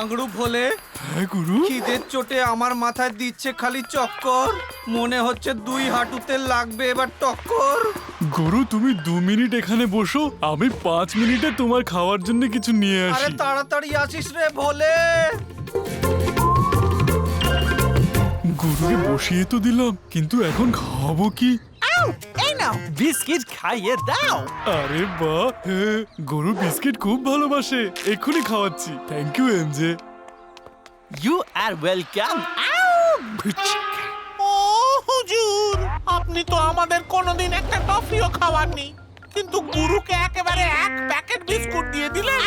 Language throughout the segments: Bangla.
বাংড়ু ভোলে। হ্যাঁ গুরু। খিদের চোটে আমার মাথায় দিচ্ছে খালি চক্কর। মনে হচ্ছে 2 হাঁটুতে লাগবে এবার টক্কর। গুরু তুমি 2 মিনিট এখানে বসো, আমি 5 মিনিটে তোমার খাওয়ার জন্য কিছু নিয়ে আরে আসি। তাড়াতাড়ি আসিস রে ভোলে। গুরুকে বসিয়ে তো দিলাম, কিন্তু এখন খাওয়াবো কি? এই নাও বিস্কিট খাইয়ে দাও। আরে বাহ, হ্যাঁ, গরু বিস্কিট খুব ভালোবাসে, এক্ষুনি খাওয়াচ্ছি। Thank you MJ. You are welcome. ও হুজুর, আপনি তো আমাদের কোনোদিন একটা টফিও খাওয়াননি, কিন্তু গুরুকে একেবারে 1 প্যাকেট বিস্কুট দিয়ে দিলেন।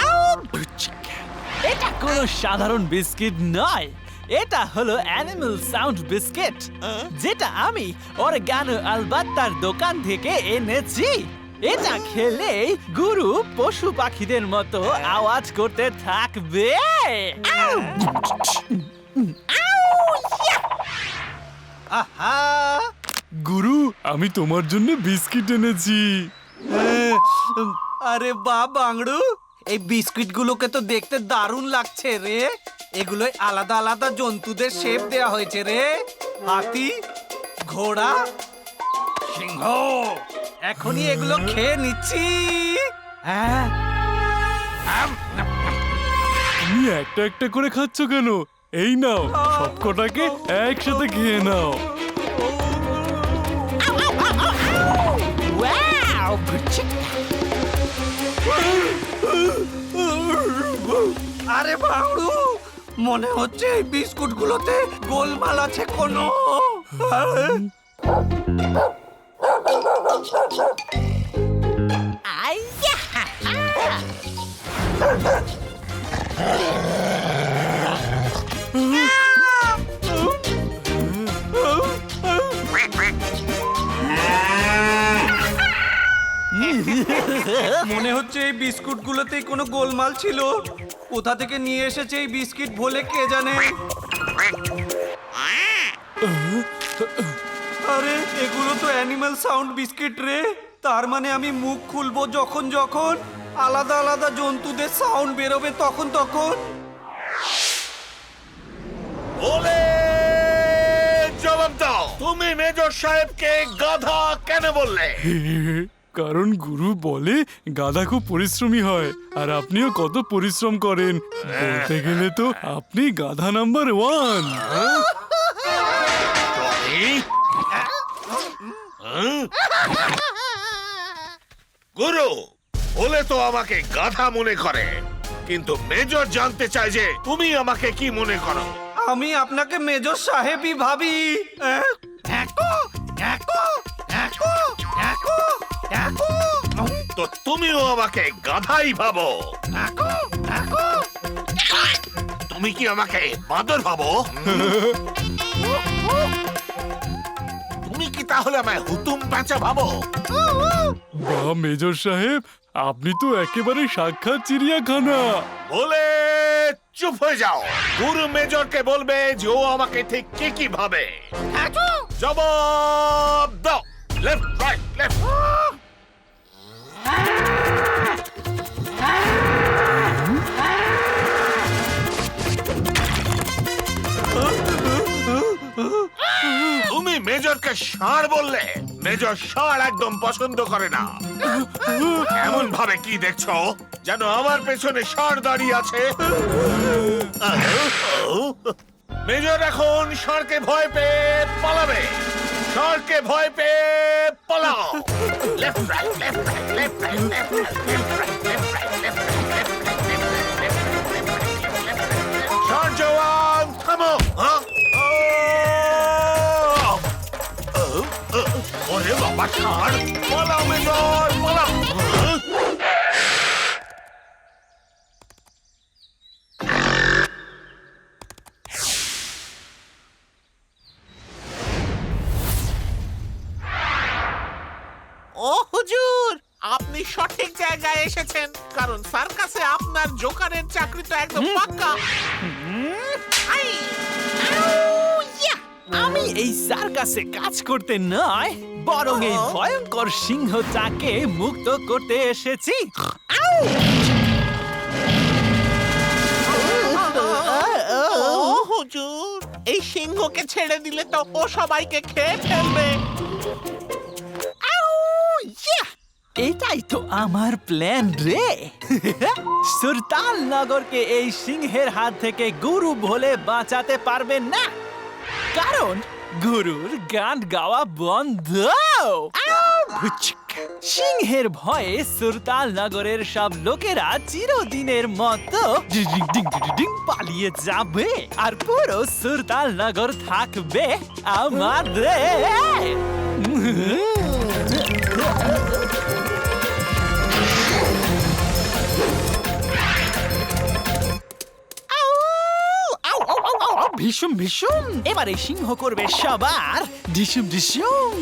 এটা কোনো সাধারণ বিস্কিট নয়, এটা হলো অ্যানিমাল সাউন্ড বিস্কিট, যেটা আমি অরগানো আলবাত্তার দোকান থেকে এনেছি। এটা খেলেই গুরু পশু পাখিদের মতো আওয়াজ করতে থাকবে। আহা, গুরু আমি তোমার জন্য বিস্কিট এনেছি। আরে বাহ বাংড়ু, এই বিস্কিট গুলোকে তো দেখতে দারুণ লাগছে রে। এগুলোই আলাদা আলাদা জন্তুদের শেপ দেয়া হয়েছে রে। হাতি, ঘোড়া, সিংহ। এখনই এগুলো খেয়ে নিচ্ছি। হ্যাঁ, তুমি একটা একটা করে খাচ্ছ কেন? এই নাও, সবকটাকে একসাথে খেয়ে নাও। ওয়াও! আরে বাংড়ু, মনে হচ্ছে এই বিস্কুট গুলোতে গোলমাল আছে কোনো। আইয়া! মনে হচ্ছে এই বিস্কুট গুলোতেই কোনো গোলমাল ছিল। কোথা থেকে নিয়ে এসেছে এই বিস্কিট ভোলে কে জানে। আরে এগুলো তো অ্যানিমাল সাউন্ড বিস্কিট রে। তার মানে আমি মুখ খুলবো যখন যখন আলাদা আলাদা জন্তুদের সাউন্ড বেরোবে তখন তখন। বলে জবাব দাও, তুমি মেজর সাহেবকে গাধা কেন বললে? কারণ গুরু বলে গাধা খুব পরিশ্রমী হয়, আর আপনিও কত পরিশ্রম করেন। বলতে গেলে তো আপনি গাধা নাম্বার 1। গুরু বলে তো আমাকে গাধা মনে করে, কিন্তু মেজর জানতে চায় যে তুমি আমাকে কি মনে করো। আমি আপনাকে মেজর সাহেবই ভাবি। তো তুমিও আমাকে গাধাই ভাবো। তুমি কি আমাকে বাঁদর ভাবো? তুমি কি তাহলে আমায় হুতুম প্যাঁচা ভাবো? বাহ মেজর সাহেব, আপনি তো একেবারে সাক্ষাৎ চিড়িয়াখানা। বলে চুপ হয়ে যাও। গুরু মেজরকে বলবে যে ও আমাকে ঠিক কি কি ভাবে। জবাব দাও। Left right left. তুমি মেজরকে ষাঁড় বললে। মেজর ষাঁড় একদম পছন্দ করে না। এমন ভাবে কি দেখছো যেন আমার পেছনে ষাঁড় দাঁড়িয়ে আছে। মেজর এখন ষাঁড়কে ভয় পেয়ে পালাবে। ষাঁড়কে ভয় পেয়ে পালাও। Left right left right left right left right left right left right ষাঁড় জওয়ান থামো। ওরে বাবা ষাঁড়, পালাও মেজর পালাও। ও হুজুর, আপনি সঠিক জায়গায় এসেছেন, কারণ সার্কাসে আপনার জোকারের চাকরি তো একদম পাক্কা। আই! আউ! ইয়া! আমি এই সার্কাসে কাজ করতে নয়, বরং এই ভয়ঙ্কর সিংহটাকে মুক্ত করতে এসেছি। আউ! হুজুর, এই সিংহকে ছেড়ে দিলে তো ও সবাইকে খেয়ে ফেলবে। আউ, ইয়া! এটাই তো আমার প্ল্যান রে। সুরতাল নগরকে এই সিংহের হাত থেকে গুরু ভোলে বাঁচাতে পারবে না, কারণ গুরুর গান গাওয়া বন্ধ। সিংহের ভয়ে সুরতাল নগরের সব লোকেরা চিরদিনের মতো পালিয়ে যাবে, আর পুরো সুরতাল নগর থাকবে আমাদের। ভীষণ ভীষণ, এবারে সিংহ করবে সবার ডিসুম ডিসুম।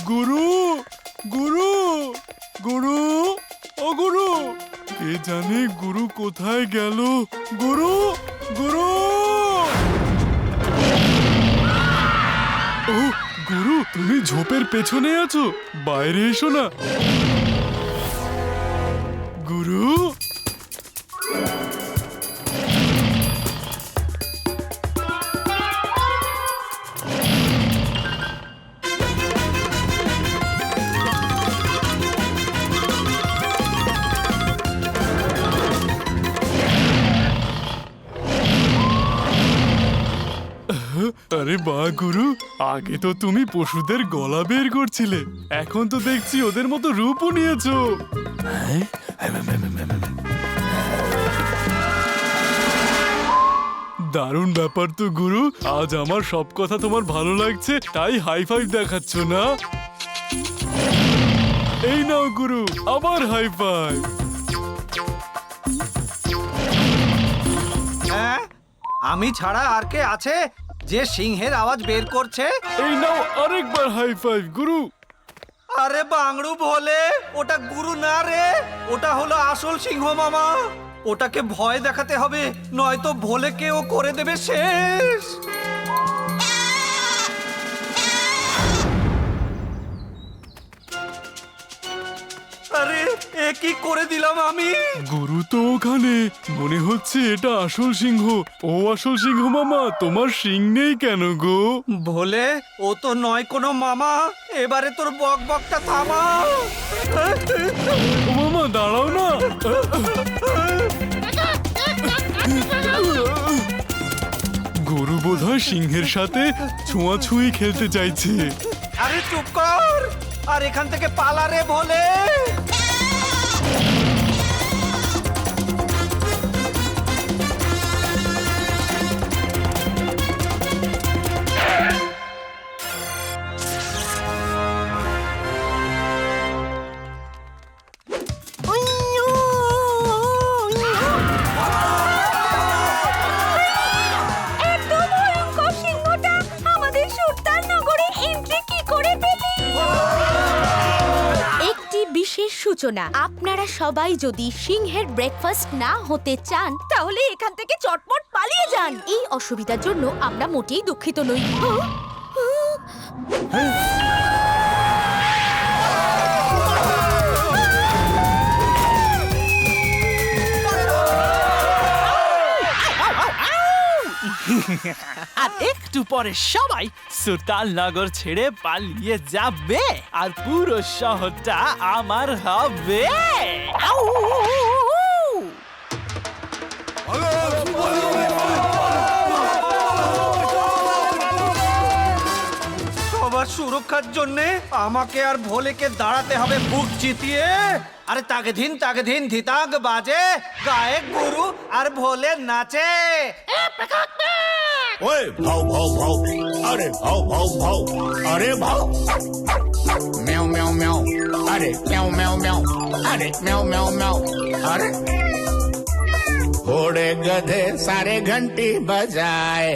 গুরু গুরু গুরু ও গুরু, কে জানে গুরু কোথায় গেল? গুরু গুরু ও গুরু, তুমি ঝোপের পেছনে আছো, বাইরে এসো না। গুরু আরে বাহ গুরু, আগে তো তুমি পশুদের গলা বের করছিলে, এখন তো দেখছি ওদের মতো রূপও নিয়েছো। দারুণ ব্যাপার তো গুরু, আজ আমার সব কথা তোমার ভালো লাগছে, তাই হাই ফাইভ দেখাচ্ছ না? এই নাও গুরু, আবার হাই ফাইভ। হ্যাঁ, আমি ছাড়া আর কে আছে যে সিংহের আওয়াজ বের করছে? এই নাও আরেকবার হাই ফাইভ গুরু। আরে বাংড়ু ভোলে, ওটা গুরু না রে, ওটা হলো আসল সিংহ মামা। ওটাকে ভয় দেখাতে হবে, নয়তো ভোলেকে ও করে দেবে শেষ। আরে এ কি করে দিলাম আমি? গুরু তো ওখানে, মনে হচ্ছে এটা আসল সিংহ। ও আসল সিংহ মামা, তোমার শিং নেই কেন গো? ভোলে, ও তো নয় কোনো মামা, এবারে তোর বক বকটা থামা। ও মামা দাঁড়াও না। গরু বোধহয় সিংহের সাথে ছোঁয়াছুঁই খেলতে চাইছে। আরে চুপ কর, আর এখান থেকে পালা রে ভোলে। সূচনা, আপনারা সবাই যদি সিংহের ব্রেকফাস্ট না হতে চান তাহলে এখান থেকে চটপট পালিয়ে যান। এই অসুবিধার জন্য আমরা মোটেই দুঃখিত নই। আর একটু পরে সবাই সুরতাল নগর ছেড়ে পালিয়ে যাবে, আর পুরো শহরটা আমার হবে। সবার সুরক্ষার জন্যে আমাকে আর ভোলেকে দাঁড়াতে হবে বুক চিতিয়ে। আরে তাকে ধিন ধিতাগ বাজে, গায়ক গুরু আর ভোলে নাচে। ওই ভাও ভাও ভাও, আরে ভাও ভাও ভাও, আরে ভাও। म्याऊ म्याऊ म्याऊ, अरे म्याऊ म्याऊ म्याऊ, अरे म्याऊ म्याऊ म्याऊ, अरे घोड़े गधे सारे घंटी बजाए।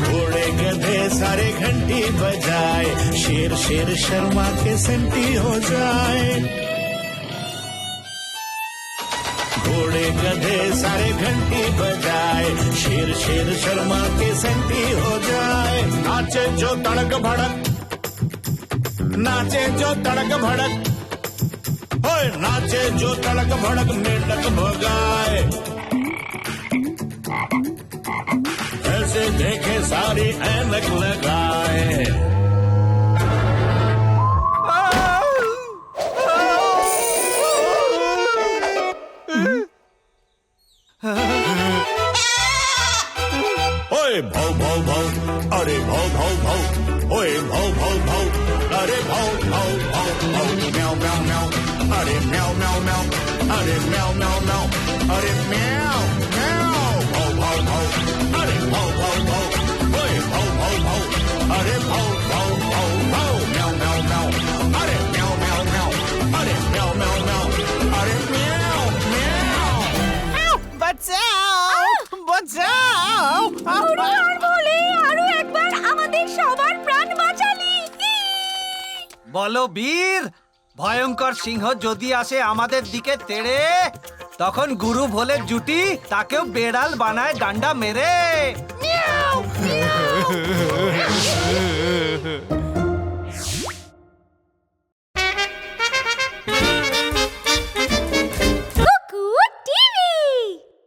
घोड़े गधे सारे घंटी बजाए, शेर शेर शर्मा के सेंटी हो जाए। घोड़े गधे सारे घंटी बजाए शेर शेर शर्मा के सेंटी हो जाए नाचे जो तड़क भड़क नाचे जो तड़क भड़क ओए नाचे जो तड़क भड़क मेंढक भगाए ऐसे देखे सारी ऐनक लगाए ओए भाव भाव भाव अरे भाव भाव भाव ओए भाव भाव भाव अरे भाव भाव भाव भाव म्याऊ म्याऊ म्याऊ अरे म्याऊ म्याऊ म्याऊ अरे म्याऊ म्याऊ म्याऊ अरे म्याऊ म्याऊ भाव भाव भाव अरे भाव भाव भाव ओए भाव भाव भाव अरे भाव भाव भाव भाव म्याऊ म्याऊ म्याऊ अरे म्याऊ म्याऊ म्याऊ अरे म्याऊ म्याऊ म्याऊ अरे म्याऊ म्याऊ বাঁচাও বাঁচাও বলে আরো একবার আমাদের সবার প্রাণ বাঁচালি বলো বীর ভয়ঙ্কর সিংহ যদি আসে আমাদের দিকে তেড়ে তখন গুরু ভোলে জুটি তাকেও বেড়াল বানায় ডান্ডা মেরে